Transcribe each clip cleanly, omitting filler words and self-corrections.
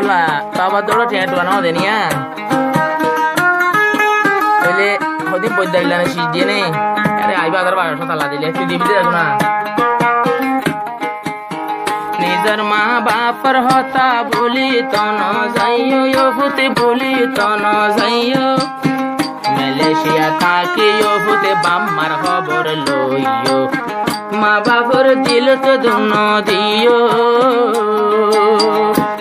Abdullah taba dolo tiene tu ano denia ele hodi bodaila na shidine are aiba agar ba tala dile tu dibi de na निजर माँ बापर होता भूली तो न जाइयो यो फुते भूली तो न जाइयो मलेशिया थाकी यो फुते बाम्मार खबर लइयो माँ बापर दिल तो दुनो दियो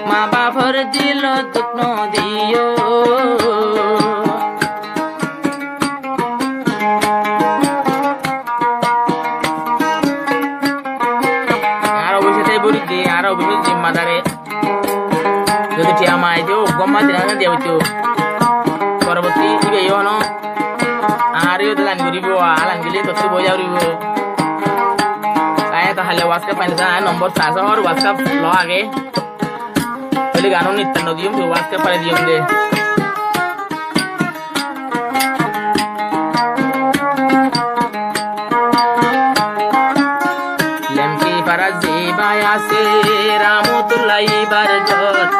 माँ बापर दिल दुनो दियो madare jadi tiama itu gomma dinana dia itu paraboti ibe yono ari udalan guribo alan gili to tu boya guribo saya to hale whatsapp panisa number sasa और whatsapp lo आगे पहले गानों नि तन्नो दियम तो whatsapp पर दियम दे lemki parazi bayase ramotulai barjot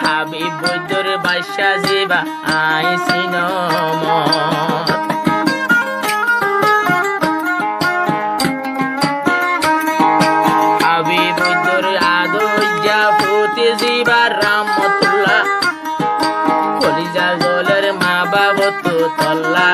habib bodur basha ziba ai sinomot habib bodur ado jafuti ziba ramotullah kolija goler ma babotu tolla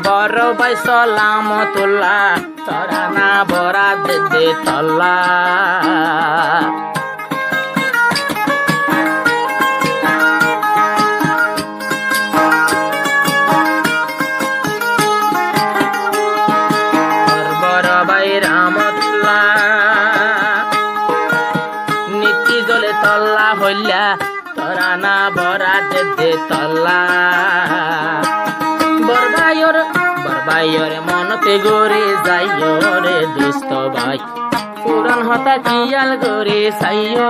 Barabai salamatullah tarana borad de talla barabai ramatullah niti dole talla holla tarana borad de talla Bayore monote gore zayore dosto bhai puran hota kiyal gore sayo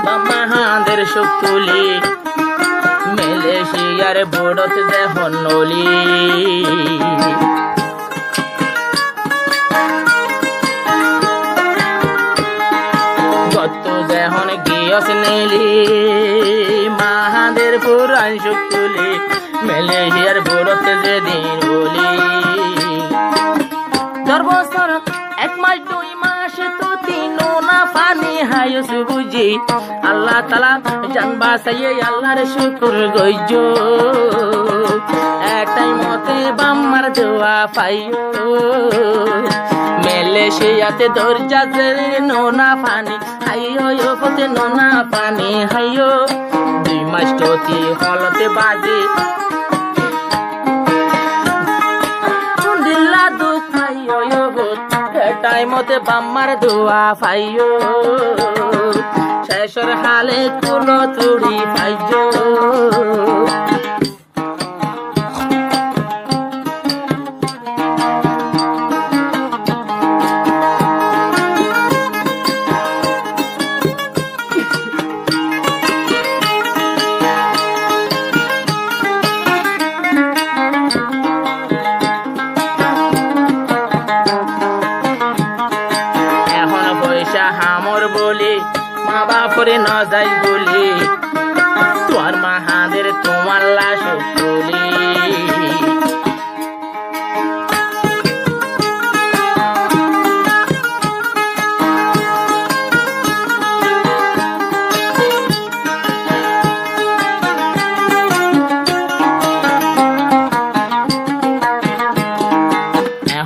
Bamahander Shukuli Malaysia Bodot Zehonoli Gotu Zehon Gios Neli Mahander Puran Shukuli Malaysia Bodot Zedinoli Darbosar Ekmal Dui Mashetu Tino Nafani Hayo Subuji Allah Taala janba saye Allah re shukur goijo etai mote bammar dua payo Malaysia te dorja zere nona pani ayo yo pote nona pani hayo dui mastoti holote baje tundilla dukhayo yo etai mote bammar dua payo শেষর হালে কোনো তুড়ি piezo পয়সা হামর বলি মা বাপরে ন যাই বলি তোর মাহাদের তোমার লাশ তুলি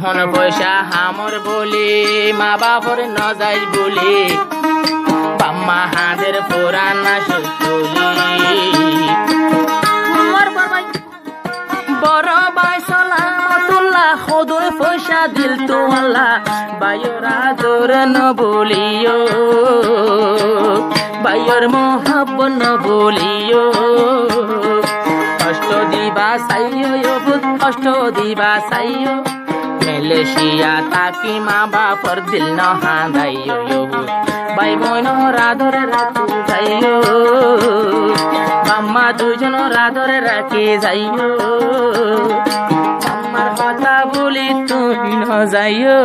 এখন পয়সা হামর বলি মা বাপরে ন যাই বলি বাম্মা হাদের পুরানা সুতুলি বড় বাই সালামতুল্লাহ খোদর পয়সা দিল তো আল্লাহ বাইরা দোর ন বলিও বাইর মোহাব্বত ন বলিও কষ্ট দিবা চাইও কষ্ট দিবা চাইও মেলেশিয়া তাকি মা বাপর দিল ন হাঁদাইও ভাই বোন রাধরে রাখি যাইও মাম্মা দুজন রাধরে রাখি যাইও আমার কথা বলি তুমি ন যাইও